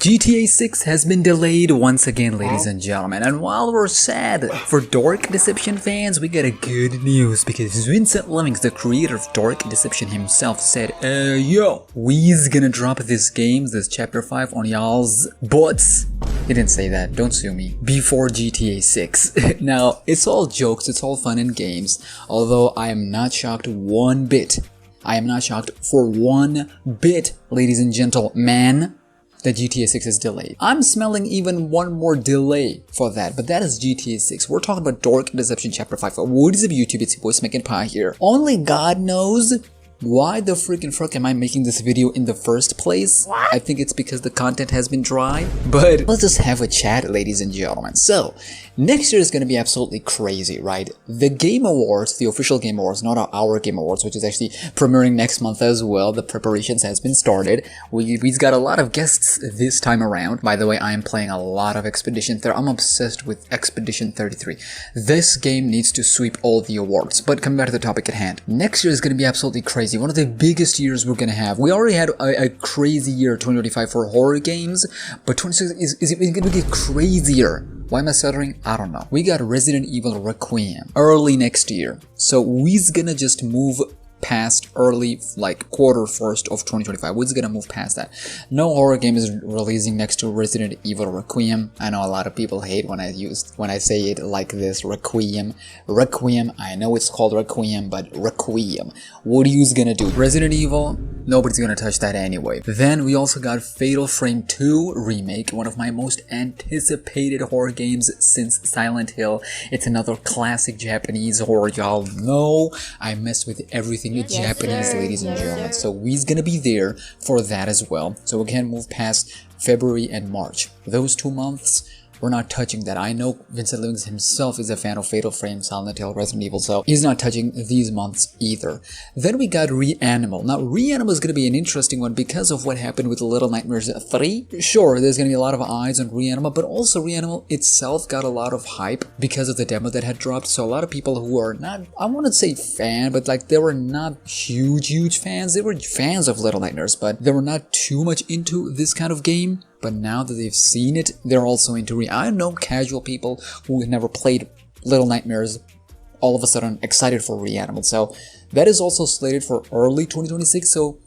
GTA 6 has been delayed once again, ladies and gentlemen, and while we're sad for Dark Deception fans, we got a good news because Vincent Lemmings, the creator of Dark Deception himself, said, yo, we's gonna drop this game, this chapter 5 on y'all's butts. He didn't say that, don't sue me. Before GTA 6. Now, it's all jokes, it's all fun and games, although I am not shocked one bit. I am not shocked for one bit, ladies and gentlemen, that GTA 6 is delayed. I'm smelling even one more delay for that, but that is GTA 6. We're talking about Dark Deception Chapter 5. What is up, YouTube? It's your boy SmackNPie here. Only God knows why the freaking fuck am I making this video in the first place? I think it's because the content has been dry, but let's just have a chat, ladies and gentlemen. So, next year is going to be absolutely crazy, right? The Game Awards, the official Game Awards, not our Game Awards, which is actually premiering next month as well. The preparations has been started. We've got a lot of guests this time around. By the way, I am playing a lot of Expedition 30. I'm obsessed with Expedition 33. This game needs to sweep all the awards. But coming back to the topic at hand, next year is going to be absolutely crazy. One of the biggest years we're going to have. We already had a crazy year, 2025, for horror games, but 2026 is going to get crazier. Why am I stuttering? I don't know. We got Resident Evil Requiem early next year. So we's gonna just move past early, like quarter first of 2025. We're just gonna move past that. No horror game is releasing next to Resident Evil Requiem. I know a lot of people hate when I say it like this, Requiem. Requiem, I know it's called Requiem, but Requiem. What are you gonna do? Resident Evil? Nobody's gonna touch that anyway. Then we also got Fatal Frame 2 Remake, one of my most anticipated horror games since Silent Hill. It's another classic Japanese horror. Y'all know I mess with everything Japanese, ladies and gentlemen. So we's gonna be there for that as well. So we can move past February and March. Those 2 months, we're not touching that. I know Vincent Lemmings himself is a fan of Fatal Frame, Silent Hill, Resident Evil, so he's not touching these months either. Then we got Reanimal. Now, Reanimal is going to be an interesting one because of what happened with Little Nightmares 3. Sure, there's going to be a lot of eyes on Reanimal, but also Reanimal itself got a lot of hype because of the demo that had dropped. So a lot of people who are not, I wouldn't say fan, but like they were not huge fans. They were fans of Little Nightmares, but they were not too much into this kind of game. But now that they've seen it, they're also into I know casual people who have never played Little Nightmares, all of a sudden excited for Reanimal. So that is also slated for early 2026. So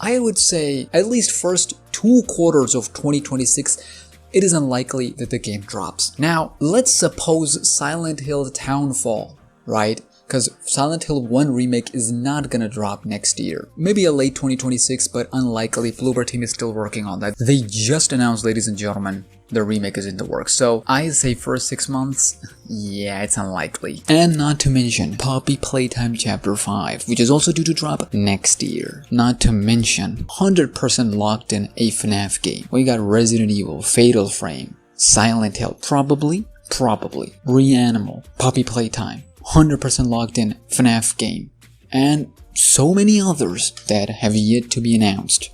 I would say at least first 2 quarters of 2026, it is unlikely that the game drops. Now, let's suppose Silent Hill Townfall, right? Because Silent Hill 1 Remake is not gonna drop next year. Maybe a late 2026, but unlikely. Bloober team is still working on that. They just announced, ladies and gentlemen, the remake is in the works. So I say first 6 months, yeah, it's unlikely. And not to mention Poppy Playtime Chapter 5, which is also due to drop next year. Not to mention 100% locked in a FNAF game. We got Resident Evil, Fatal Frame, Silent Hill, probably, Reanimal, Poppy Playtime. 100% locked in FNAF game, and so many others that have yet to be announced.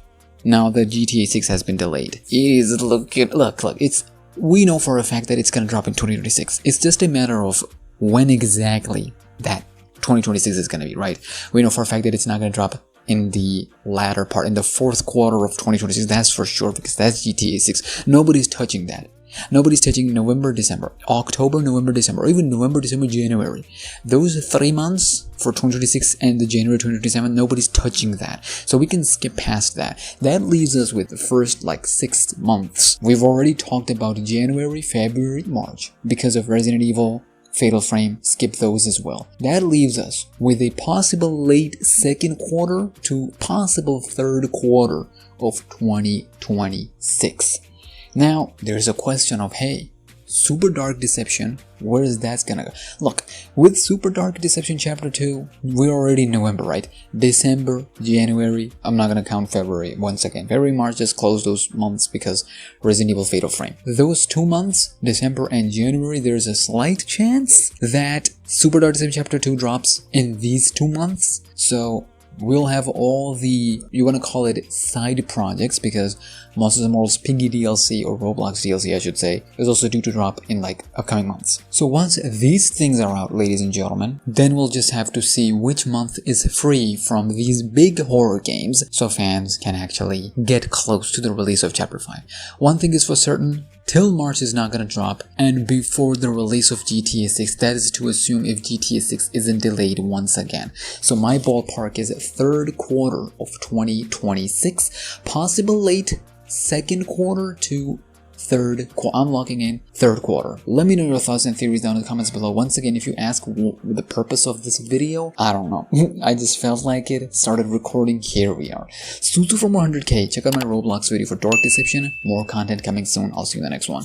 Now that GTA 6 has been delayed, look, we know for a fact that it's gonna drop in 2026. It's just a matter of when exactly that 2026 is gonna be, right? We know for a fact that it's not gonna drop in the latter part, in the 4th quarter of 2026, that's for sure, because that's GTA 6. Nobody's touching that. Nobody's touching November, December, October, November, December, or even November, December, January. Those 3 months for 2026 and the January 2027, nobody's touching that. So we can skip past that. That leaves us with the first like 6 months. We've already talked about January, February, March. Because of Resident Evil, Fatal Frame, skip those as well. That leaves us with a possible late 2nd quarter to possible 3rd quarter of 2026. Now, there's a question of, hey, Super Dark Deception, where is that gonna go? Look, with Super Dark Deception Chapter 2, we're already in November, right? December, January, I'm not gonna count February once again. February, March, just close those months because Resident Evil Fatal Frame. Those 2 months, December and January, there's a slight chance that Super Dark Deception Chapter 2 drops in these 2 months. So We'll have all the, you want to call it side projects, because Monsters and Morals Piggy DLC, or Roblox DLC I should say, is also due to drop in like upcoming months. So once these things are out, ladies and gentlemen, then we'll just have to see which month is free from these big horror games so fans can actually get close to the release of Chapter 5. One thing is for certain, till March is not gonna drop, and before the release of GTA 6, that is to assume if GTA 6 isn't delayed once again. So my ballpark is 3rd quarter of 2026, possible late 2nd quarter to 3rd quarter. I'm locking in 3rd quarter. Let me know your thoughts and theories down in the comments below. Once again, if you ask the purpose of this video, I don't know. I just felt like it, started recording, here we are. Soon for more 100k, check out my Roblox video for Dark Deception. More content coming soon. I'll see you in the next one.